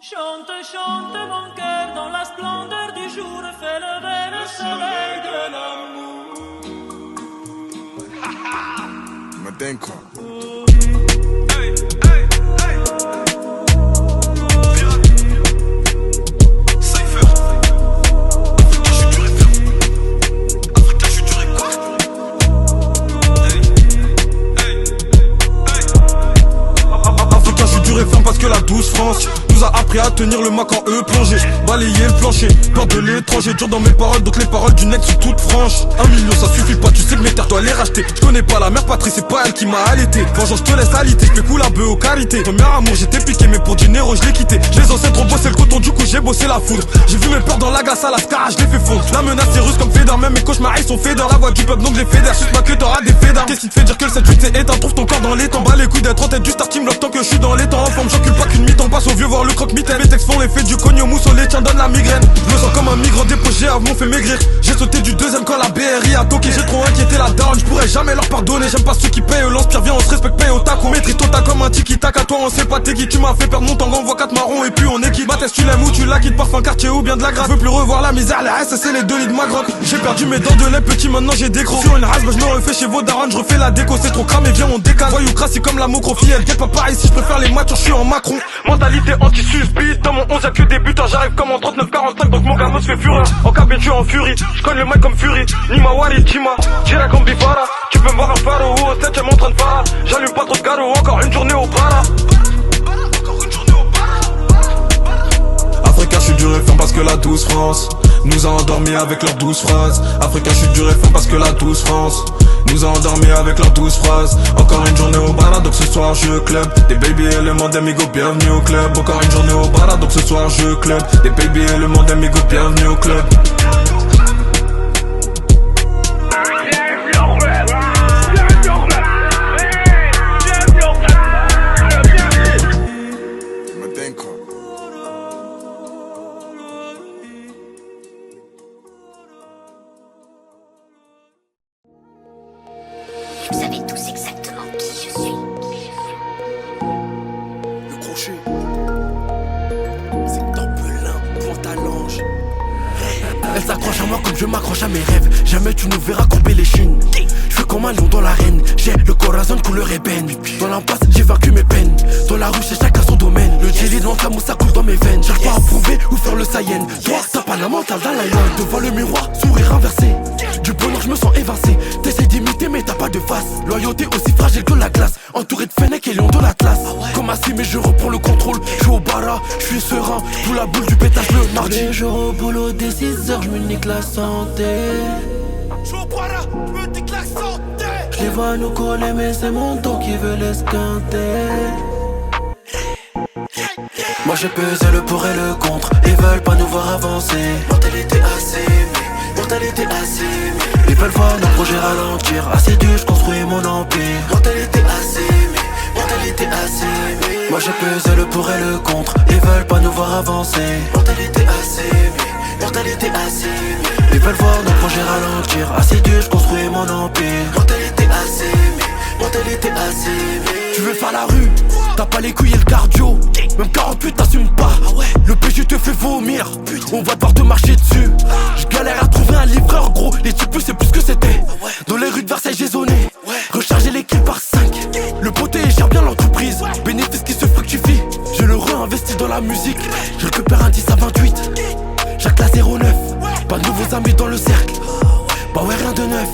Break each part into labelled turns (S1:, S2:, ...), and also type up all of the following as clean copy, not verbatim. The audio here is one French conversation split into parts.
S1: Chante, chante mon cœur dans la splendeur du jour, fait lever le soleil de l'amour.
S2: Madenko.
S3: Hey, hey, hey. Cypher. Africa, je suis du référent. Africa, je suis du récord. Hey, hey, hey.
S4: Africa, je suis du référent parce que la douce France nous a appris à tenir le mac en eux plongé. Balayer le plancher, peur de l'étranger. Dur dans mes paroles, donc les paroles du net sont toutes franches. 1 million ça suffit pas, tu sais que mes terres dois les racheter. Je connais pas la mère patrie, c'est pas elle qui m'a allaité. Vengeance, je te laisse alité, je fais coup la bœuf aux qualités. Premier amour j'étais piqué, mais pour dinero je l'ai quitté. Les ancêtres ont bossé le coton, du coup j'ai bossé la foudre. J'ai vu mes peurs dans la glace à la scar, je les fais fondre. La menace est russe comme Feder, même mes cauchemars ils sont Feder. La voix du peuple donc je les fédère, juste ma queue t'auras des fédères. Qu'est-ce qui te fait dire que le 7-8 c'est éteint? Trouve ton corps dans les temps, bas les couilles d'être en tête du start team block tant que je suis dans les temps. En forme, j'encule pas qu'une mi-temps, passe au vieux voir le croque-mitaine. Mes textes font l'effet du cognon mousse au lait, tiens donne la migraine. Je me sens comme un migrant dépoché, avant fait maigrir. J'ai sauté du deuxième quand la BRI a toqué. J'ai trop inquiété la daronne, je pourrais jamais leur pardonner. J'aime pas ceux qui payent, l'inspire vient, on se respecte, paye au tac. On maîtrise ton tas comme un tiki-tac. À toi on sait pas t'es qui, tu m'as fait perdre mon temps. Envoie 4 marrons et puis on est quitte. Ma tête tu l'aimes ou tu la quittes, parfum quartier ou bien de la grâce. Je veux plus revoir la misère, la S c'est les 2 lits de ma grotte. J'ai perdu mes dents de lait petit, maintenant j'ai des gros. Sur une race, bah je me refais chez vos darons, je refais la déco. C'est trop cramé, viens on décale. Voyou crassi comme la mocrophie, elle guette pas pareil. Si je préfère les matchs, je suis en Macron. Mentalité anti-suspite, dans mon 11 y'a que des buteurs. J'arrive comme en 39-45, donc mon gamo se fait fureur. En cabine tu es en furie, je cogne le mic comme Fury. Nima Wari, Tima, Jira comme Bifara. Tu peux me voir un pharo ou au 7ème en train de phara. J'allume pas trop de garo, encore une journée au para. Africa, je suis du référent parce que la douce France nous a endormis avec leurs 12 phrases. Africa, je suis du référent parce que la douce France nous a endormis avec leurs 12 phrases. Encore une journée au bara, donc ce soir je club. Des baby et le monde amigo, bienvenue au club. Encore une journée au bara, donc ce soir je club. Des baby et le monde amigo, bienvenue au club.
S5: Vous savez tous exactement qui je suis.
S6: Le crochet. C'est Tempelin, Pantalange. Elle s'accroche à moi comme je m'accroche à mes rêves. Jamais tu nous verras couper les chines. Je suis comme un lion dans l'arène. J'ai le corazon couleur ébène. Dans l'impasse j'ai vaincu mes peines. Dans la rue c'est chacun son domaine. Le jelly de l'encamou ça coule dans mes veines. J'arrive pas à prouver ou faire le Saiyan. Toi t'as pas la mentale d'un lion. Devant le miroir, sourire inversé. Du bonheur je me sens évincé. T'essayes d'imiter mais t'as pas de face. Loyauté aussi fragile que la glace. Entouré de Fennec et lion de l'Atlas. Comme assis mais je reprends le contrôle. Je suis au bara, je suis serein. Tout la boule du pétage le mardi.
S7: Les jours au boulot dès 6h je me nique la santé.
S6: Je suis au bara, je me dis que la santé.
S7: Je les vois nous coller mais c'est mon dos qui veut l'esquinter. Moi j'ai pesé le pour et le contre. Ils veulent pas nous voir avancer. Mentalité assimilée, mentalité assimilée. Ils veulent voir nos projets ralentir. Assidu je construis mon empire. Mentalité assimilée, mentalité assimilée. Moi j'ai pesé le pour et le contre. Ils veulent pas nous voir avancer. Mentalité assimilée, mentalité assimilée. Ils veulent voir nos projets ralentir. Assidu je construis mon empire. Mentalité assimilée, mentalité assimilée.
S6: Tu veux faire la rue, t'as pas les couilles et le cardio. Même 48 t'assumes pas. Le PJ te fait vomir. On va devoir te marcher dessus. Je galère à trouver un livreur gros. Les types c'est plus que c'était. Dans les rues de Versailles j'ai zoné. Recharger l'équipe par 5. Le poté gère bien l'entreprise. Bénéfice qui se fructifie. Je le réinvestis dans la musique. Je récupère un 10 à 28. Chaque la 09. Pas de nouveaux amis dans le cercle. Bah ouais rien de neuf.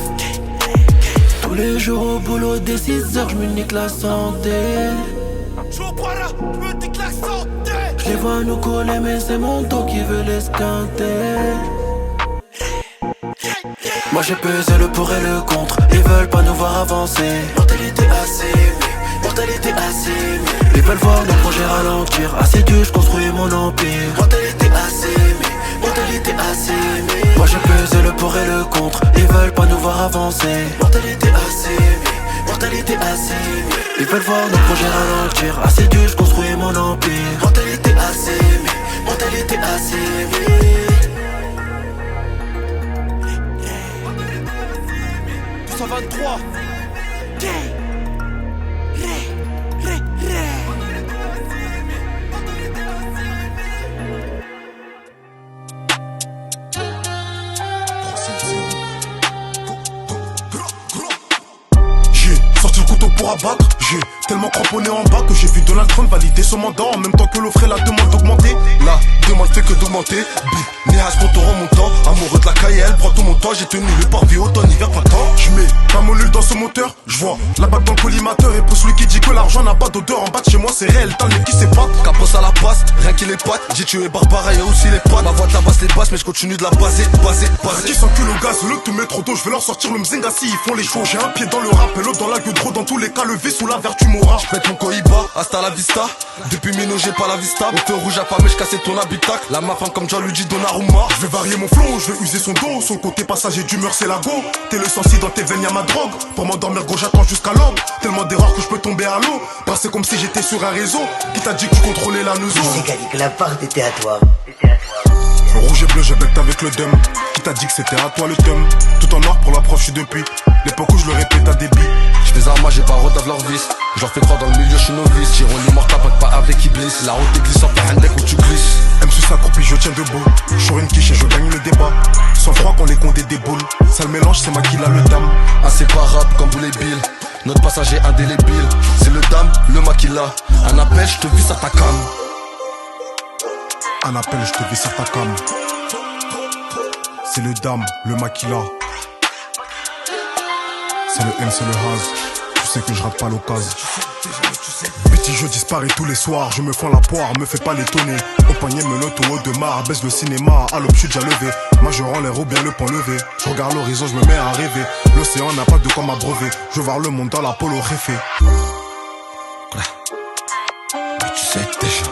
S7: Tous les jours au boulot dès 6h je me nique la santé.
S6: Je suis au bara, je me dis que la santé.
S7: Je les vois nous coller mais c'est mon dos qui veut l'esquinter. Moi j'ai pesé le pour et le contre. Ils veulent pas nous voir avancer. Mentalité assimilée, mentalité assimilée. Ils veulent voir nos projets ralentir. Assidu je construis mon empire. Mentalité assimilée, mentalité assimilée. Moi j'ai pesé le pour et le contre. Ils veulent pas nous voir avancer. Mentalité assimilée, mentalité assimilée. Ils veulent voir nos projets ralentir. Assidu je construis mon empire. Mentalité assimilée, mentalité assimilée.
S6: 223.
S8: rabattre. J'ai tellement cramponné en bas que j'ai vu Donald Trump valider son mandat en même temps que l'offre et la demande d'augmenter. La demande fait que d'augmenter. Bip, Néas pour ton remontant. Amoureux de la caille, elle prend tout mon temps. J'ai tenu le port vie automne, hiver, printemps. J'mets ta molule dans ce moteur. J'vois la batte dans le collimateur. Et pour celui qui dit que l'argent n'a pas d'odeur, en bas de chez moi c'est réel. T'as le mec qui s'épate. Capos à la passe, rien qui les patte. J'ai tué Barbara et aussi les pattes. Ma voix de la basse les basses, mais je continue de la baser. Qui s'encule au gaz, l'autre te met trop d'eau. Je vais leur sortir le mzinga si ils font les shows. J'ai un pied dans le rap et l'autre dans la gueule. Dans tous les cas, levé sous la vertu mora. J'pète mon cohiba, hasta la vista. Depuis Mino, j'ai pas la vista. Au feu rouge affamé, j'cassais ton habitacle. La ma femme comme Gianluigi Donnarumma. Je vais varier mon flow, je vais user son dos. Son côté passager d'humeur, c'est la go. T'es le sensi dans tes veines, y'a ma drogue. Pour m'endormir, gros, j'attends jusqu'à l'aube. Tellement d'erreurs que je peux tomber à l'eau. Passer comme si j'étais sur un réseau. Qui t'a dit que tu contrôlais la neuse?
S9: Qui qu'a dit que la part était à toi?
S8: Rouge et bleu, je becte avec le dum. Qui t'a dit que c'était à toi le thum? Tout en noir pour la prof, je suis depuis l'époque où je le répète à débit.
S4: J'fais arma, j'ai pas rodave leur vis. J'en fais croire dans le milieu, je suis novice. T'ironie morte, pas avec Iblis. La route est glissante, pas un deck où tu glisses.
S8: M sur s'accroupit, je tiens debout. Sur une quiche et je gagne le débat. Sans froid quand les condés déboulent. Ça le mélange, c'est moi qui l'a le dame.
S4: Inséparable comme Boulet Bill. Notre passager indélébile. C'est le dame, le maquilla. Un appel, je te vis sur ta cam.
S8: Un appel, je te vis sur ta cam. C'est le dame, le maquilla. C'est le M, c'est le Haz. Tu sais que je rate pas l'occasion. Petit je disparais tous les soirs. Je me fends la poire, me fais pas l'étonner. Au panier me note au haut de mar. Baisse le cinéma, à l'aube je suis déjà levé. Moi je rends les roues bien le pont levé. Je regarde l'horizon, je me mets à rêver. L'océan n'a pas de quoi m'abreuver. Je veux voir le monde dans la polo réfé.
S4: Mais tu sais déjà.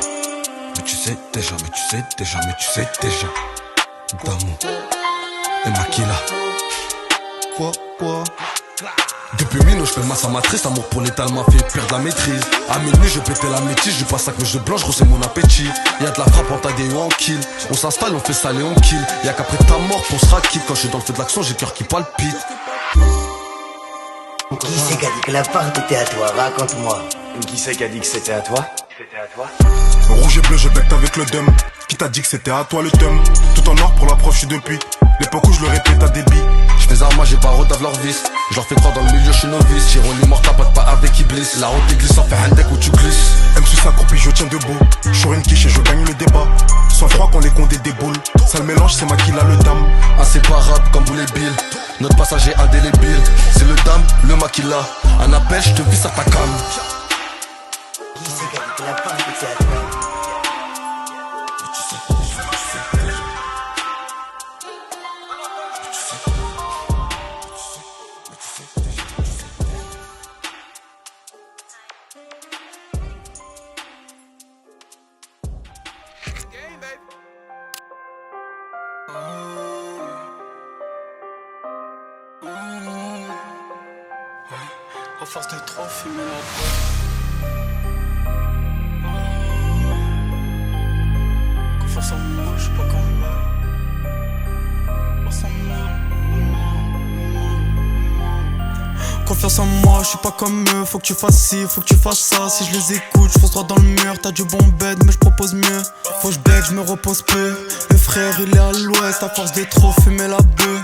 S4: Mais tu sais déjà, mais tu sais déjà, mais tu sais déjà. D'amour et maquilla. Quoi? Depuis Mino, je fais masse à matrice. L'amour pour l'étal m'a fait perdre la maîtrise. À minuit, je pétais la métisse. Je passe à que je blanche, gros, c'est mon appétit. Y'a de la frappe, on t'a des on kill. On s'installe, on fait saler, on kill. Y'a qu'après ta mort qu'on sera quitte. Quand je suis dans le feu de l'action, j'ai le cœur qui palpite.
S9: Qui c'est qui a dit que la part était à toi? Raconte-moi.
S10: Qui c'est qui a dit que c'était à toi?
S8: Rouge et bleu, je becte avec le dum. Qui t'a dit que c'était à toi le thum? Tout en noir pour la prof, je suis depuis l'époque où je le répète à débit.
S4: J'fais arma, j'ai pas rodave leur vis. J'en fais croire dans le milieu, je suis novice. T'ironie morte, pas avec Iblis. La route est glissante, fais un deck où tu glisses.
S8: M sur s'accroupit, je tiens debout. Sur une quiche et je gagne le débat. Sans froid quand les condés déboulent. Ça le mélange, c'est moi qui l'a le dame.
S4: Inséparable comme Boulet Bill. Notre passager indélébile. C'est le dame, le maquilla. Un appel, je te vis sur ta cam.
S9: Qui c'est qui a dit que la part était à toi?
S6: À force de trop fumer la confiance en moi, je suis pas comme eux. Confiance en moi, je suis pas comme eux. Faut que tu fasses ci, faut que tu fasses ça. Si je les écoute, je fonce droit dans le mur. T'as du bon bed, mais je propose mieux. Faut que je bec, je me repose peu. Le frère il est à l'ouest, à force de trop fumer la bœuf.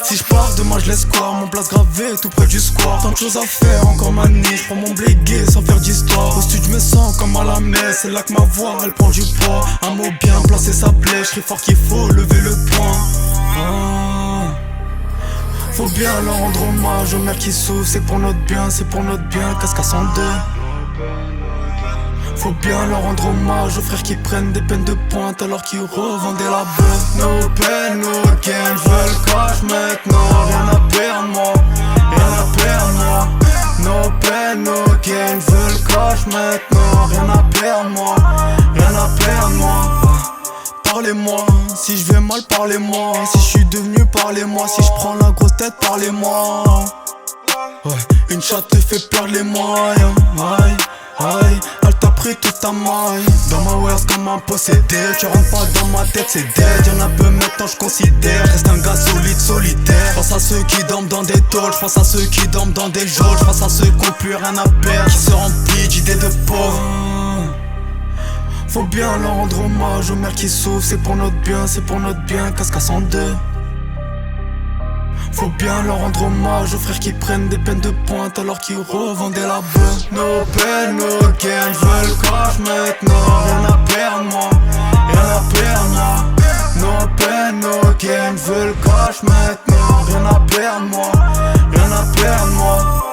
S6: Si je pars demain je laisse quoi? Mon place gravé tout près du square. Tant de choses à faire, encore ma niche. Je prends mon blégué sans faire d'histoire. Au studio je me sens comme à la messe. C'est là que ma voix elle prend du poids. Un mot bien placé ça plaît. Je crie fort qu'il faut lever le poing. Faut bien leur rendre hommage aux mères qui souffrent. C'est pour notre bien, casque à 102. Faut bien leur rendre hommage aux frères qui prennent des peines de pointe alors qu'ils revendaient la bœuf. No pain, no gain, je veux le cash maintenant. Rien à perdre moi. No pain, no gain, je veux le cash maintenant. Rien à perdre moi. Parlez-moi, si je vais mal parlez-moi. Si je suis devenu parlez-moi. Si je prends la grosse tête parlez-moi. Ouais, une chatte te fait perdre les moyens. Aïe, elle t'a pris toute ta maille. Dans ma wares comme un possédé. Tu rentres pas dans ma tête, c'est dead. Y'en a peu maintenant, je considère. Reste un gars solitaire. J'pense à ceux qui dorment dans des tôles. J'pense à ceux qui dorment dans des geôles. J'pense à ceux qui ont plus rien à perdre. Qui se remplissent d'idées de pauvres. Faut bien leur rendre hommage aux mères qui souffrent. C'est pour notre bien, casque à 102. Faut bien leur rendre hommage aux frères qui prennent des peines de pointe alors qu'ils revendaient la bœuf. No pain, no gain, je le cache maintenant. Rien à perdre moi, rien à perdre moi. No pain, no gain, je le cache maintenant. Rien à perdre moi, rien à perdre moi.